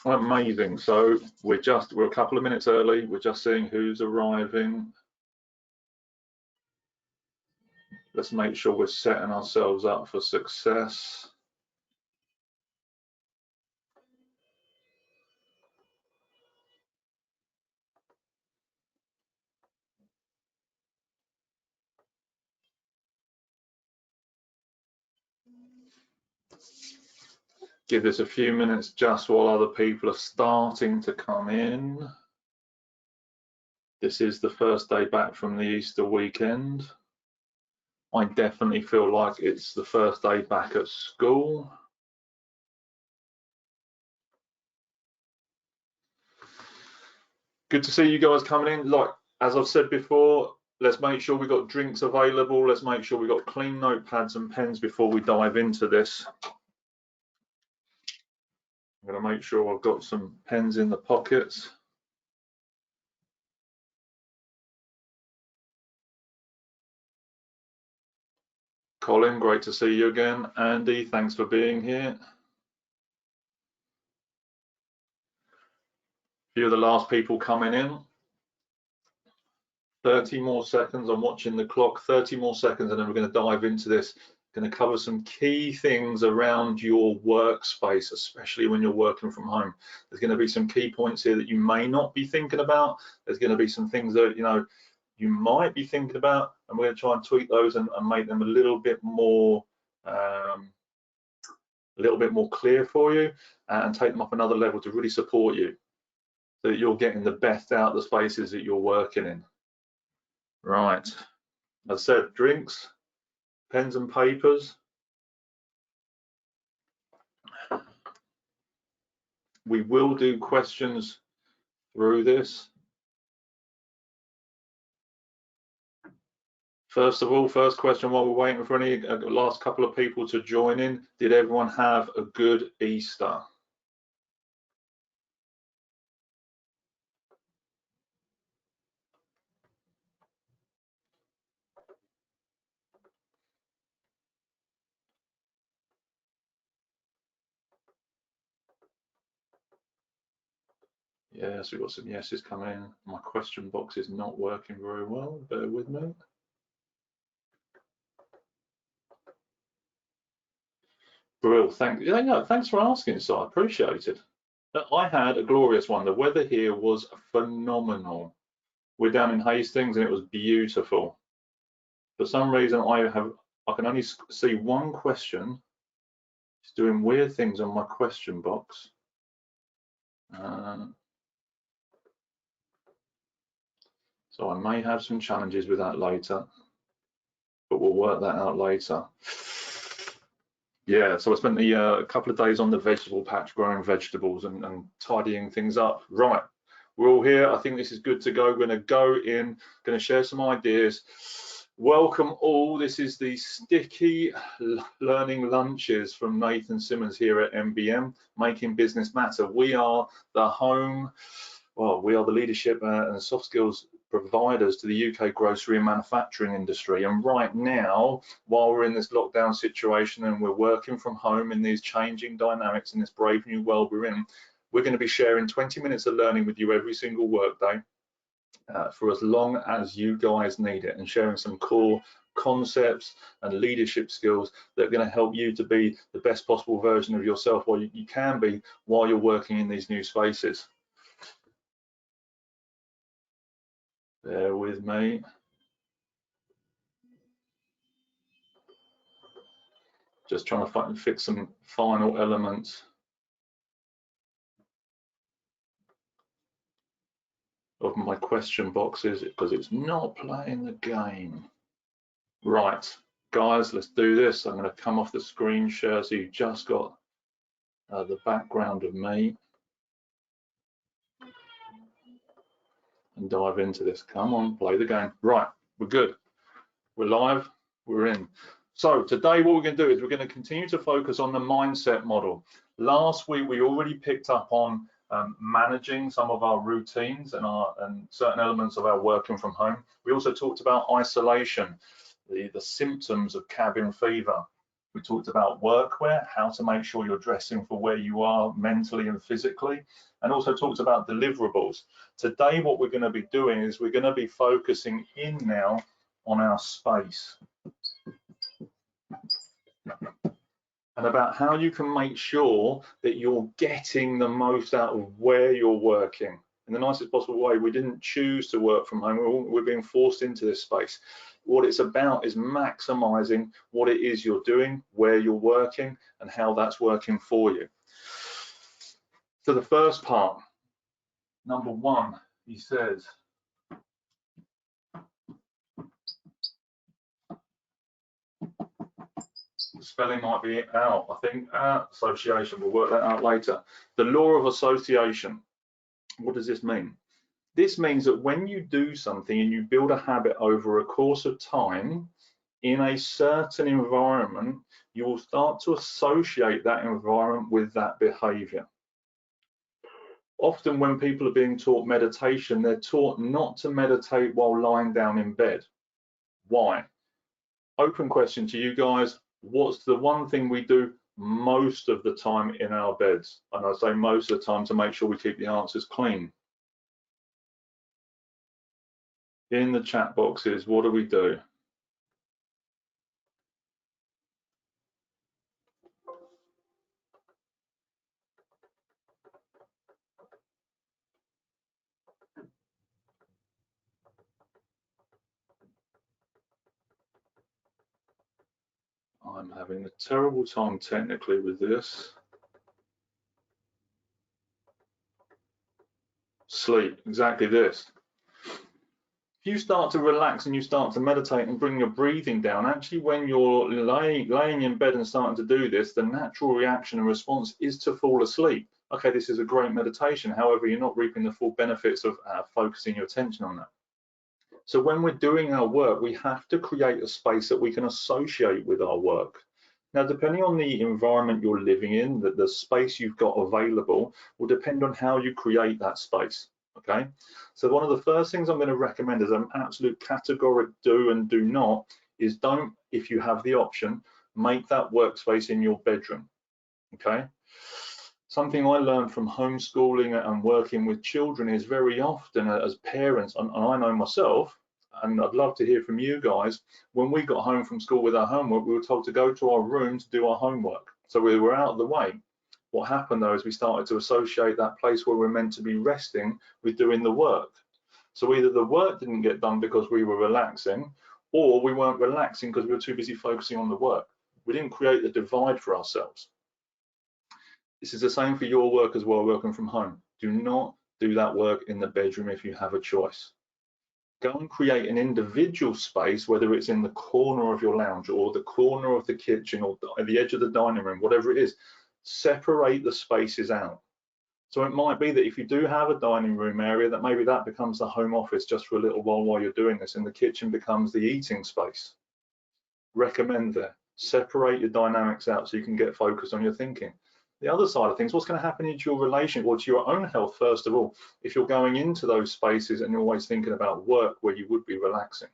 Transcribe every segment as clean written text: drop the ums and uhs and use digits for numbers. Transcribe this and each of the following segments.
Amazing. So we're a couple of minutes early. We're just seeing who's arriving. Let's make sure we're setting ourselves up for success. Give this a few minutes just while other people are starting to come in. This is the first day back from the Easter weekend. I definitely feel like it's the first day back at school. Good to see you guys coming in. Like, as I've said before, let's make sure we've got drinks available. Let's make sure we've got clean notepads and pens before we dive into this. I'm going to make sure I've got some pens in the pockets. Colin, great to see you again. Andy, thanks for being here. A few of the last people coming in. 30 more seconds. I'm watching the clock. 30 more seconds, and then we're going to dive into this. Going to cover some key things around your workspace, especially when you're working from home. There's going to be some key points here that you may not be thinking about. There's going to be some things that you might be thinking about, and we're going to try and tweak those and make them a little bit more clear for you, and take them up another level to really support you, so that you're getting the best out of the spaces that you're working in. Right, as I said, drinks, pens and papers. We will do questions through this. First of all, first question while we're waiting for any last couple of people to join in. Did everyone have a good Easter? Yes, we've got some yeses coming in. My question box is not working very well. Bear with me. Brill, thanks for asking, so I appreciate it. I had a glorious one. The weather here was phenomenal. We're down in Hastings and it was beautiful. For some reason, I can only see one question. It's doing weird things on my question box. So I may have some challenges with that later, but we'll work that out later. Yeah, so I spent a couple of days on the vegetable patch growing vegetables and tidying things up. Right, we're all here. I think this is good to go. We're going to go in, going to share some ideas. Welcome all. This is the Sticky Learning Lunches from Nathan Simmonds here at MBM, Making Business Matter. We are the home, well, we are the leadership and soft skills providers to the UK grocery and manufacturing industry. And right now, while we're in this lockdown situation and we're working from home in these changing dynamics in this brave new world we're in, we're going to be sharing 20 minutes of learning with you every single workday for as long as you guys need it, and sharing some core concepts and leadership skills that are going to help you to be the best possible version of yourself while you can be while you're working in these new spaces. Bear with me. Just trying to fix some final elements of my question boxes because it's not playing the game. Right, guys, let's do this. I'm going to come off the screen share so you've just got the background of me and dive into this. Come on, play the game. Right, we're good. We're live, we're in. So today what we're going to do is we're going to continue to focus on the mindset model. Last week we already picked up on managing some of our routines and certain elements of our working from home. We also talked about isolation, the symptoms of cabin fever. We talked about workwear, how to make sure you're dressing for where you are mentally and physically, and also talked about deliverables. Today, what we're going to be doing is we're going to be focusing in now on our space and about how you can make sure that you're getting the most out of where you're working in the nicest possible way. We didn't choose to work from home. We're being forced into this space. What it's about is maximizing what it is you're doing, where you're working, and how that's working for you. So the first part, number one, he says, the spelling might be out, I think, association, we'll work that out later. The law of association. What does this mean? This means that when you do something and you build a habit over a course of time in a certain environment, you will start to associate that environment with that behavior. Often when people are being taught meditation, they're taught not to meditate while lying down in bed. Why? Open question to you guys. What's the one thing we do most of the time in our beds? And I say most of the time to make sure we keep the answers clean. In the chat boxes, what do we do? I'm having a terrible time technically with this. Sleep, exactly this. If you start to relax and you start to meditate and bring your breathing down, actually when you're laying in bed and starting to do this, the natural reaction and response is to fall asleep. Okay, this is a great meditation. However, you're not reaping the full benefits of focusing your attention on that. So when we're doing our work, we have to create a space that we can associate with our work. Now, depending on the environment you're living in, the space you've got available will depend on how you create that space, okay? So one of the first things I'm going to recommend as an absolute categoric do and do not is don't, if you have the option, make that workspace in your bedroom, okay? Something I learned from homeschooling and working with children is very often as parents, and I know myself, and I'd love to hear from you guys, when we got home from school with our homework, we were told to go to our room to do our homework. So we were out of the way. What happened though is we started to associate that place where we're meant to be resting with doing the work. So either the work didn't get done because we were relaxing, or we weren't relaxing because we were too busy focusing on the work. We didn't create the divide for ourselves. This is the same for your work as well, working from home. Do not do that work in the bedroom if you have a choice. Go and create an individual space, whether it's in the corner of your lounge or the corner of the kitchen or at the edge of the dining room, whatever it is. Separate the spaces out. So it might be that if you do have a dining room area, that maybe that becomes the home office just for a little while you're doing this, and the kitchen becomes the eating space. Recommend there. Separate your dynamics out so you can get focused on your thinking. The other side of things, what's going to happen into your relationship or to your own health, first of all, if you're going into those spaces and you're always thinking about work where you would be relaxing.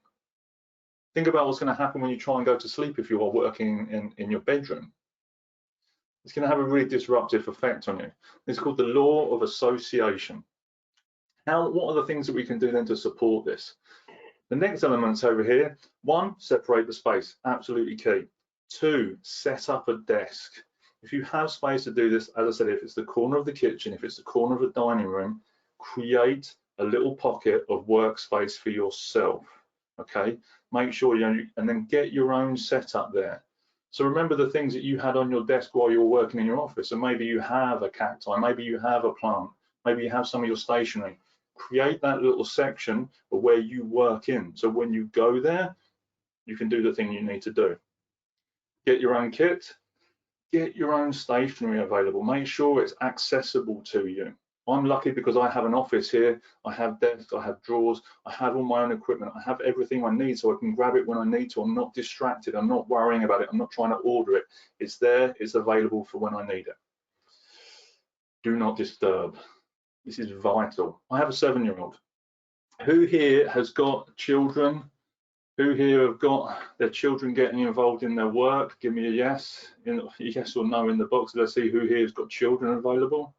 Think about what's going to happen when you try and go to sleep if you are working in your bedroom. It's going to have a really disruptive effect on you. It's called the law of association. What are the things that we can do then to support this? The next elements over here, 1, separate the space, absolutely key. 2, set up a desk. If you have space to do this, as I said, if it's the corner of the kitchen, if it's the corner of the dining room, create a little pocket of workspace for yourself, okay? Make sure and then get your own setup there. So remember the things that you had on your desk while you were working in your office. So maybe you have a cacti, maybe you have a plant, maybe you have some of your stationery. Create that little section of where you work in. So when you go there, you can do the thing you need to do. Get your own kit. Get your own stationery available. Make sure it's accessible to you. I'm lucky because I have an office here. I have desks, I have drawers, I have all my own equipment. I have everything I need so I can grab it when I need to. I'm not distracted. I'm not worrying about it. I'm not trying to order it. It's there. It's available for when I need it. Do not disturb. This is vital. I have a 7-year-old. Who here has got children Who here have got their children getting involved in their work? Give me a yes, yes or no in the box. Let's see who here has got children available.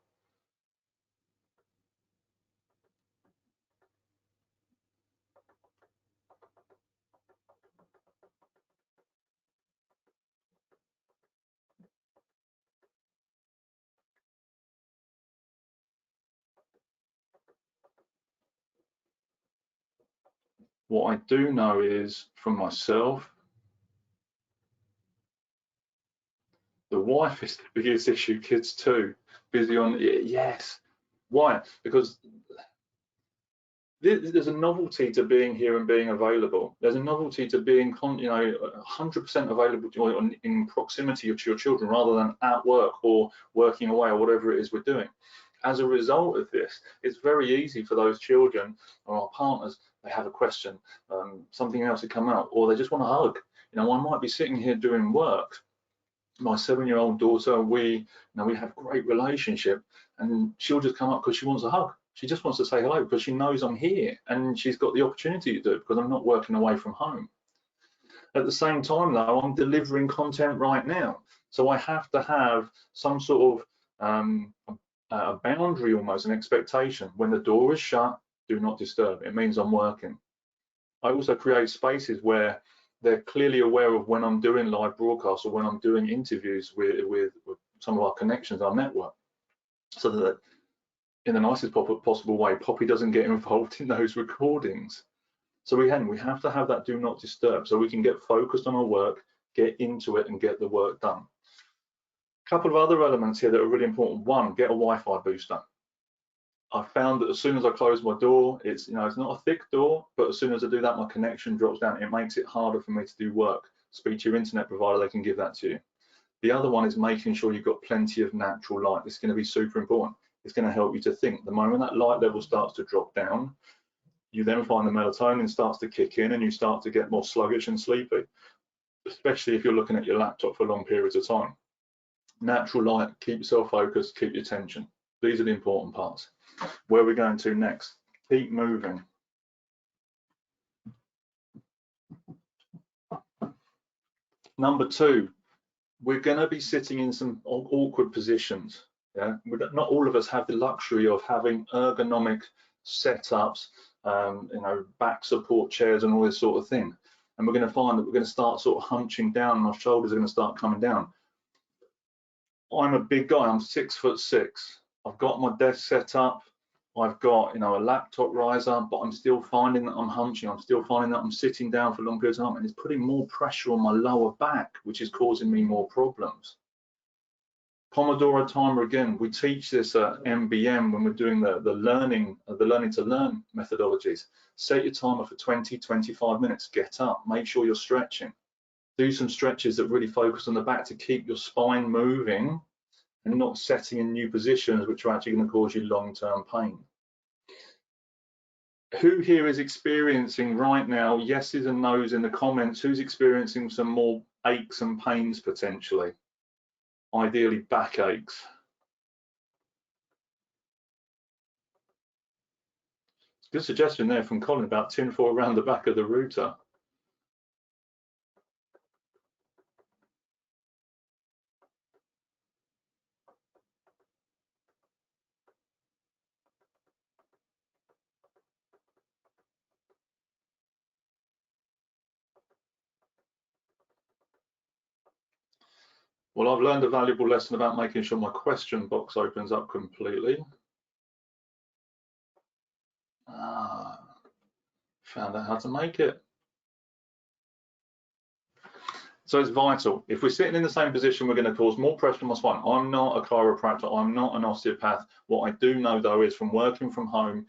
What I do know is from myself, the wife is the biggest issue. Kids too, busy on, yes. Why? Because there's a novelty to being here and being available. There's a novelty to being, 100% available in proximity to your children rather than at work or working away or whatever it is we're doing. As a result of this, it's very easy for those children or our partners, they have a question, something else to come out, or they just want a hug. I might be sitting here doing work. My 7-year-old daughter, we have a great relationship, and she'll just come up because she wants a hug. She just wants to say hello because she knows I'm here, and she's got the opportunity to do it because I'm not working away from home. At the same time, though, I'm delivering content right now, so I have to have some sort of a boundary, almost an expectation. When the door is shut, do not disturb. It means I'm working. I also create spaces where they're clearly aware of when I'm doing live broadcasts or when I'm doing interviews with some of our connections, our network, so that in the nicest possible way, Poppy doesn't get involved in those recordings. So we have to have that do not disturb so we can get focused on our work, get into it and get the work done. A couple of other elements here that are really important. One, get a Wi-Fi booster. I found that as soon as I close my door, it's not a thick door, but as soon as I do that, my connection drops down. It makes it harder for me to do work. Speak to your internet provider, they can give that to you. The other one is making sure you've got plenty of natural light. This is going to be super important. It's going to help you to think. The moment that light level starts to drop down, you then find the melatonin starts to kick in and you start to get more sluggish and sleepy, especially if you're looking at your laptop for long periods of time. Natural light, keep yourself focused, keep your attention. These are the important parts. Where are we going to next? Keep moving. Number 2, we're going to be sitting in some awkward positions. Yeah, not all of us have the luxury of having ergonomic setups, back support chairs and all this sort of thing. And we're going to find that we're going to start sort of hunching down and our shoulders are going to start coming down. I'm a big guy, I'm 6'6". I've got my desk set up. I've got, a laptop riser, but I'm still finding that I'm hunching. I'm still finding that I'm sitting down for long periods of time, and it's putting more pressure on my lower back, which is causing me more problems. Pomodoro timer, again, we teach this at MBM when we're doing the learning to learn methodologies. Set your timer for 20, 25 minutes, get up, make sure you're stretching. Do some stretches that really focus on the back to keep your spine moving and not setting in new positions, which are actually going to cause you long-term pain. Who here is experiencing right now, yeses and nos in the comments, who's experiencing some more aches and pains potentially? Ideally back aches. Good suggestion there from Colin about tinfoil around the back of the router. Well, I've learned a valuable lesson about making sure my question box opens up completely. Found out how to make it. So it's vital. If we're sitting in the same position, we're going to cause more pressure on my spine. I'm not a chiropractor. I'm not an osteopath. What I do know, though, is from working from home,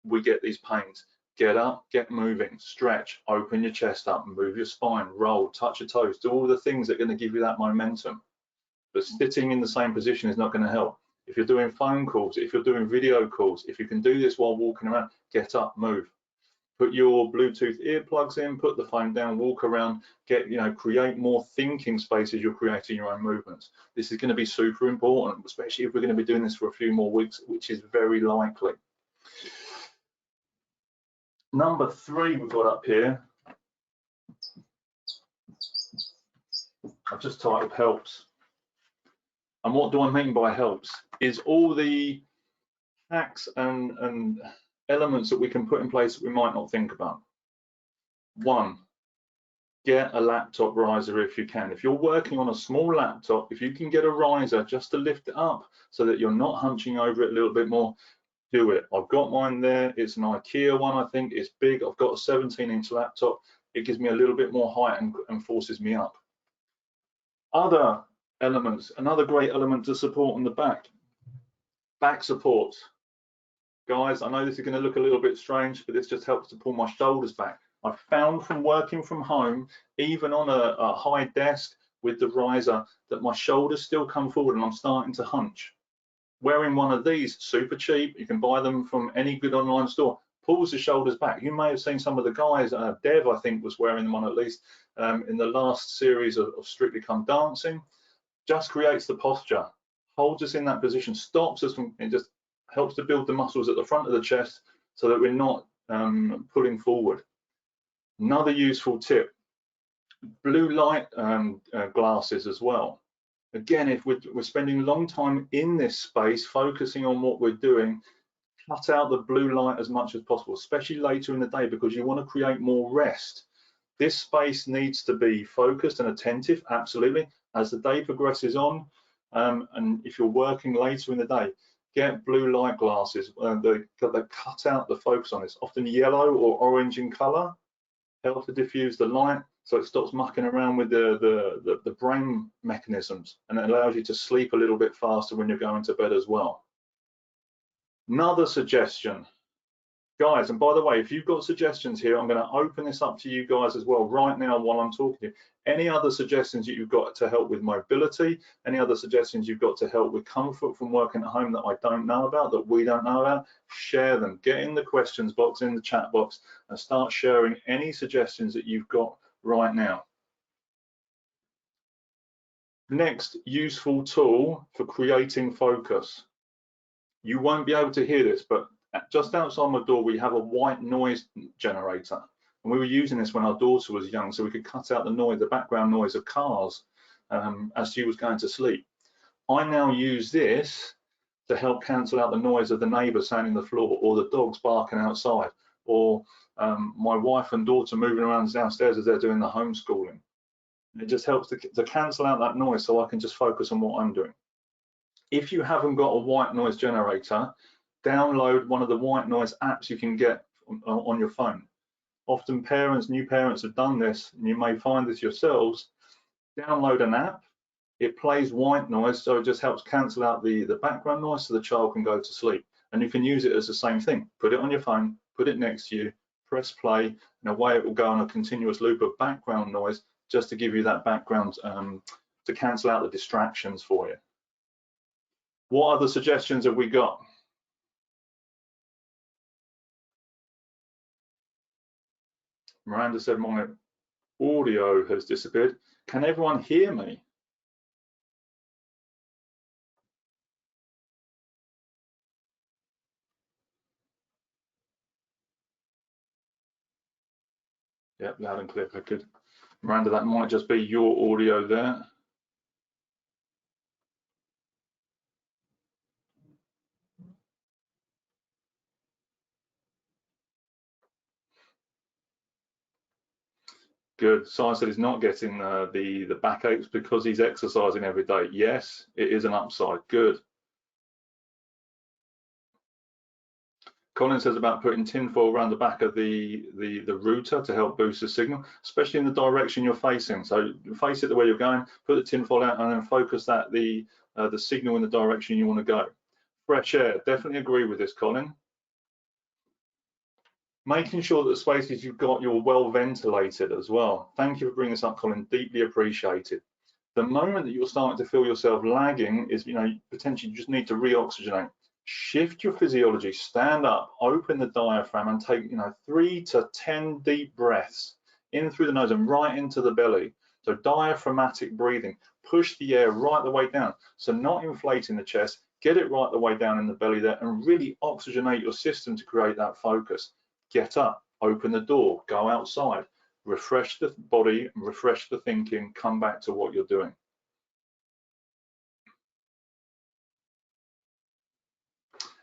we get these pains. Get up, get moving, stretch, open your chest up, move your spine, roll, touch your toes, do all the things that are going to give you that momentum. But sitting in the same position is not going to help. If you're doing phone calls, if you're doing video calls, if you can do this while walking around, get up, move. Put your Bluetooth earplugs in, put the phone down, walk around, create more thinking spaces. You're creating your own movements. This is going to be super important, especially if we're going to be doing this for a few more weeks, which is very likely. Number 3 we've got up here, I've just titled helps. And what do I mean by helps? Is all the hacks and elements that we can put in place that we might not think about. One, get a laptop riser if you can. If you're working on a small laptop, if you can get a riser just to lift it up so that you're not hunching over it a little bit more, do it. I've got mine there. It's an IKEA one, I think. It's big. I've got a 17-inch laptop. It gives me a little bit more height and forces me up. Other elements, another great element to support on the back support. Guys, I know this is going to look a little bit strange, but this just helps to pull my shoulders back. I've found from working from home, even on a high desk with the riser, that my shoulders still come forward and I'm starting to hunch. Wearing one of these, super cheap, you can buy them from any good online store, pulls the shoulders back. You may have seen some of the guys, Dev, I think, was wearing them on at least in the last series of Strictly Come Dancing. Just creates the posture, holds us in that position, stops us from, it just helps to build the muscles at the front of the chest so that we're not pulling forward. Another useful tip, blue light glasses as well. Again, if we're spending a long time in this space, focusing on what we're doing, cut out the blue light as much as possible, especially later in the day, because you want to create more rest. This space needs to be focused and attentive, absolutely, as the day progresses on. And if you're working later in the day, get blue light glasses. They cut out the focus on this, often yellow or orange in color, help to diffuse the light so it stops mucking around with the brain mechanisms, and it allows you to sleep a little bit faster when you're going to bed as well. Another suggestion, guys, and by the way, if you've got suggestions here, I'm going to open this up to you guys as well right now while I'm talking to you. Any other suggestions that you've got to help with mobility, any other suggestions you've got to help with comfort from working at home that I don't know about, that we don't know about, share them. Get in the questions box, in the chat box, and start sharing any suggestions that you've got right now. Next useful tool for creating focus. You won't be able to hear this, but just outside my door, we have a white noise generator. And we were using this when our daughter was young, so we could cut out the noise, the background noise of cars as she was going to sleep. I now use this to help cancel out the noise of the neighbour sanding the floor, or the dogs barking outside, or my wife and daughter moving around downstairs as they're doing the homeschooling. It just helps to cancel out that noise so I can just focus on what I'm doing. If you haven't got a white noise generator, download one of the white noise apps you can get on your phone. Often new parents have done this, and you may find this yourselves. Download an app, it plays white noise, so it just helps cancel out the background noise so the child can go to sleep. And you can use it as the same thing. Put it on your phone, put it next to you, press play, and away it will go on a continuous loop of background noise just to give you that background to cancel out the distractions for you. What other suggestions have we got? Miranda said my audio has disappeared. Can everyone hear me? Yep, loud and clear. Good. Miranda, that might just be your audio there. Good. Simon said he's not getting the backaches because he's exercising every day. Yes, it is an upside. Good. Colin says about putting tinfoil around the back of the router to help boost the signal, especially in the direction you're facing. So face it the way you're going, put the tinfoil out, and then focus that the signal in the direction you want to go. Fresh air. Definitely agree with this, Colin. Making sure that the spaces you've got, you're well ventilated as well. Thank you for bringing this up, Colin. Deeply appreciated. The moment that you're starting to feel yourself lagging is, potentially you just need to re-oxygenate. Shift your physiology, stand up, open the diaphragm, and take 3 to 10 deep breaths in through the nose and right into the belly. So diaphragmatic breathing. Push the air right the way down. So not inflating the chest, get it right the way down in the belly there, and really oxygenate your system to create that focus. Get up, open the door, go outside, refresh the body, and refresh the thinking, come back to what you're doing.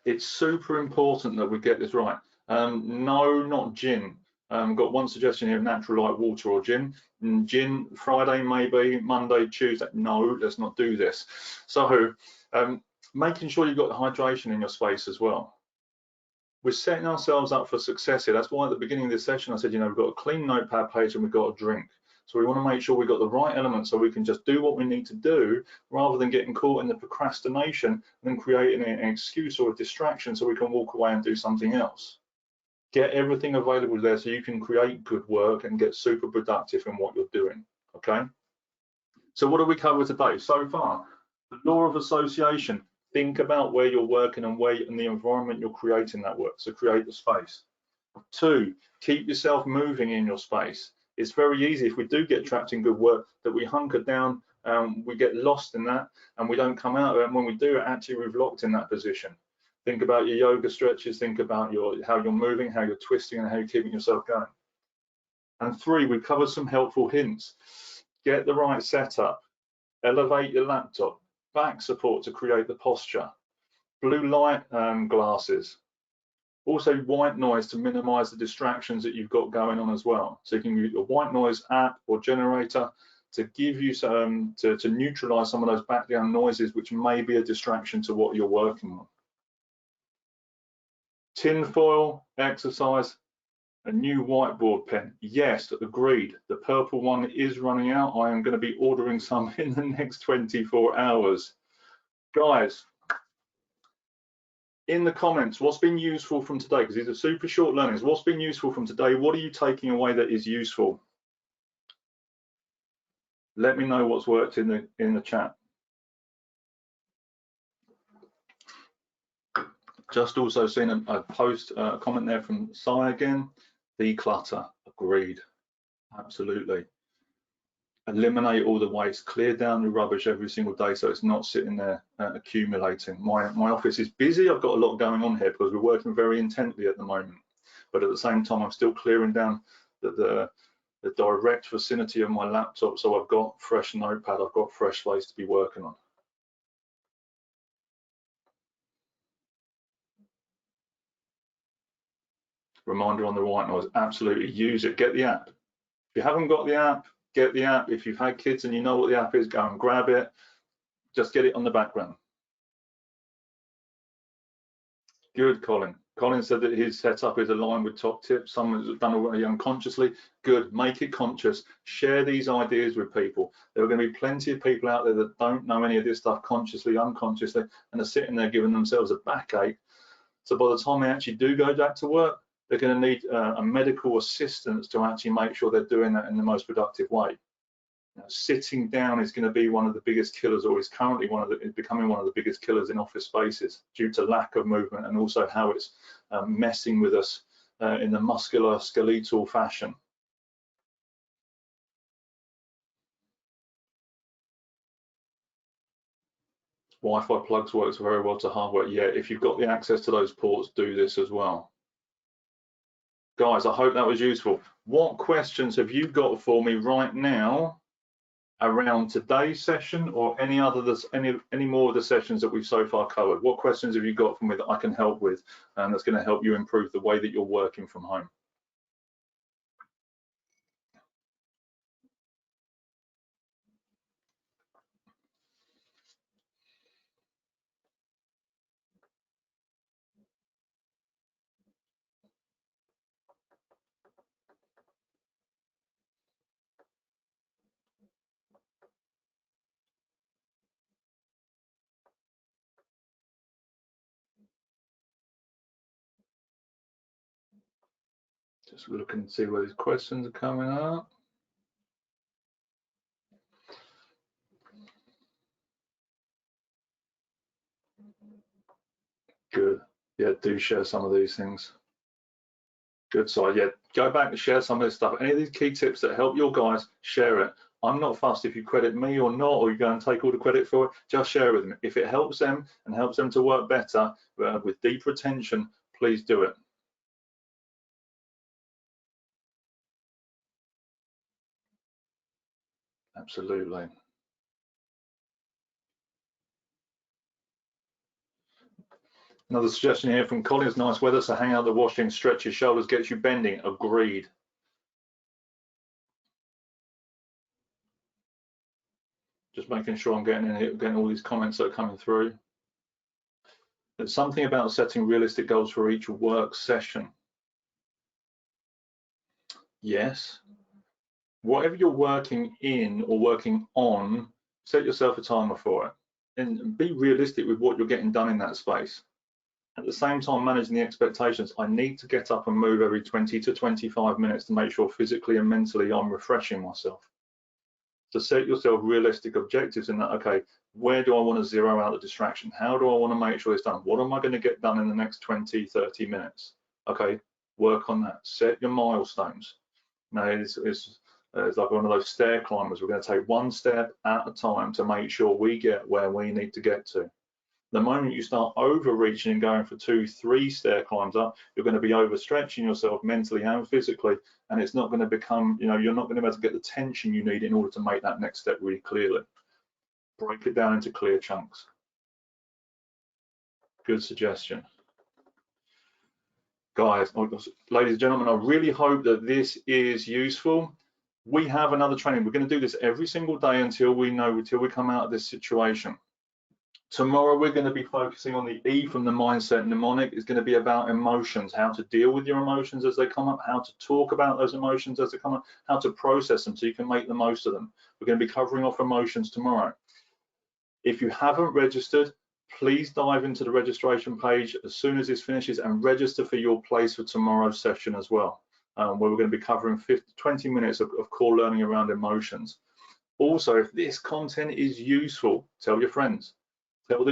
It's super important that we get this right. No, not gin. Got one suggestion here: natural light water or gin. Gin Friday, maybe Monday, Tuesday. No, let's not do this. So making sure you've got hydration in your space as well. We're setting ourselves up for success here. That's why at the beginning of this session I said, we've got a clean notepad page and we've got a drink. So we want to make sure we've got the right elements so we can just do what we need to do rather than getting caught in the procrastination and then creating an excuse or a distraction so we can walk away and do something else. Get everything available there so you can create good work and get super productive in what you're doing, okay? So what have we covered today so far? The law of association. Think about where you're working and the environment you're creating that work, so create the space. 2, keep yourself moving in your space. It's very easy if we do get trapped in good work that we hunker down, we get lost in that and we don't come out of it, and when we do, actually we've locked in that position. Think about your yoga stretches, think about how you're moving, how you're twisting, and how you're keeping yourself going. And 3, we've covered some helpful hints. Get the right setup, elevate your laptop, back support to create the posture, blue light glasses, also white noise to minimize the distractions that you've got going on as well. So you can use a white noise app or generator to give you some to neutralize some of those background noises which may be a distraction to what you're working on. Tin foil, exercise, a new whiteboard pen. Yes, agreed. The purple one is running out. I am going to be ordering some in the next 24 hours. Guys, in the comments, what's been useful from today? Because these are super short learnings. What's been useful from today? What are you taking away that is useful? Let me know what's worked in the chat. Just also seen a post, a comment there from Sai again. Declutter, agreed, absolutely. Eliminate all the waste, clear down the rubbish every single day so it's not sitting there accumulating. My office is busy, I've got a lot going on here because we're working very intently at the moment, but at the same time I'm still clearing down the direct vicinity of my laptop, so I've got fresh notepad, I've got fresh space to be working on. Reminder on the white noise, absolutely use it, get the app. If you haven't got the app, get the app. If you've had kids and you know what the app is, go and grab it. Just get it on the background. Good, Colin. Colin said that his setup is aligned with top tips. Someone's done it unconsciously. Good, make it conscious. Share these ideas with people. There are going to be plenty of people out there that don't know any of this stuff consciously, unconsciously, and are sitting there giving themselves a backache. So by the time they actually do go back to work, they're going to need a medical assistance to actually make sure they're doing that in the most productive way. Now, sitting down is going to be one of the biggest killers, or is currently becoming one of the biggest killers in office spaces due to lack of movement and also how it's messing with us in the muscular skeletal fashion. Wi-Fi plugs works very well to hardware. Yeah, if you've got the access to those ports, do this as well. Guys, I hope that was useful. What questions have you got for me right now around today's session or any more of the sessions that we've so far covered? What questions have you got for me that I can help with and that's going to help you improve the way that you're working from home? Just look and see where these questions are coming up. Good. Yeah, do share some of these things. Good side. Yeah, go back and share some of this stuff. Any of these key tips that help your guys, share it. I'm not fussed if you credit me or not, or you go and take all the credit for it. Just share it with them. If it helps them and helps them to work better with deeper attention, please do it. Absolutely. Another suggestion here from Colin is nice weather, so hang out the washing, stretch your shoulders, gets you bending. Agreed. Just making sure I'm getting all these comments that are coming through. There's something about setting realistic goals for each work session. Yes. Whatever you're working in or working on, set yourself a timer for it and be realistic with what you're getting done in that space. At the same time, managing the expectations. I need to get up and move every 20 to 25 minutes to make sure physically and mentally I'm refreshing myself. So set yourself realistic objectives in that, okay, where do I want to zero out the distraction? How do I want to make sure it's done? What am I going to get done in the next 20, 30 minutes? Okay, work on that. Set your milestones. Now, it's like one of those stair climbers. We're going to take one step at a time to make sure we get where we need to get to. The moment you start overreaching and going for 2, 3 stair climbs up, you're going to be overstretching yourself mentally and physically, and it's not going to become, you're not going to be able to get the tension you need in order to make that next step really clearly. Break it down into clear chunks. Good suggestion. Guys, ladies and gentlemen, I really hope that this is useful. We have another training. We're going to do this every single day until we come out of this situation. Tomorrow, we're going to be focusing on the E from the mindset mnemonic. It's going to be about emotions, how to deal with your emotions as they come up, how to talk about those emotions as they come up, how to process them so you can make the most of them. We're going to be covering off emotions tomorrow. If you haven't registered, please dive into the registration page as soon as this finishes and register for your place for tomorrow's session as well, where we're going to be covering 20 minutes of core learning around emotions. Also, if this content is useful, tell your friends.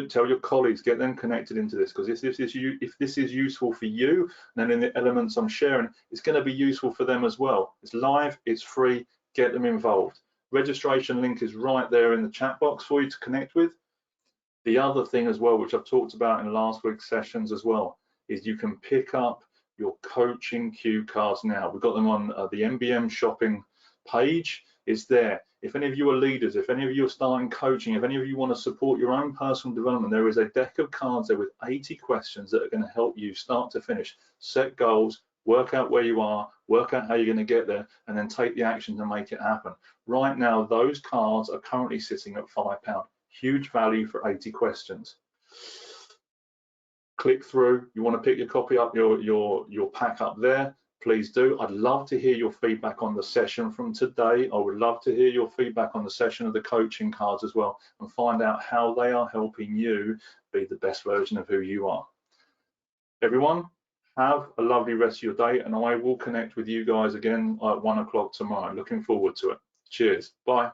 Tell your colleagues, get them connected into this, because if this is useful for you, then in the elements I'm sharing, it's going to be useful for them as well. It's live, it's free, get them involved. Registration link is right there in the chat box for you to connect with. The other thing as well, which I've talked about in last week's sessions as well, is you can pick up your coaching cue cards now. We've got them on the MBM shopping page. It's there. If any of you are leaders, if any of you are starting coaching, if any of you want to support your own personal development, there is a deck of cards there with 80 questions that are going to help you start to finish, set goals, work out where you are, work out how you're going to get there, and then take the action to make it happen. Right now, those cards are currently sitting at £5. Huge value for 80 questions. Click through. You want to pick your copy up, your pack up there, please do. I'd love to hear your feedback on the session from today. I would love to hear your feedback on the session of the coaching cards as well, and find out how they are helping you be the best version of who you are. Everyone, have a lovely rest of your day, and I will connect with you guys again at 1 o'clock tomorrow. Looking forward to it. Cheers. Bye.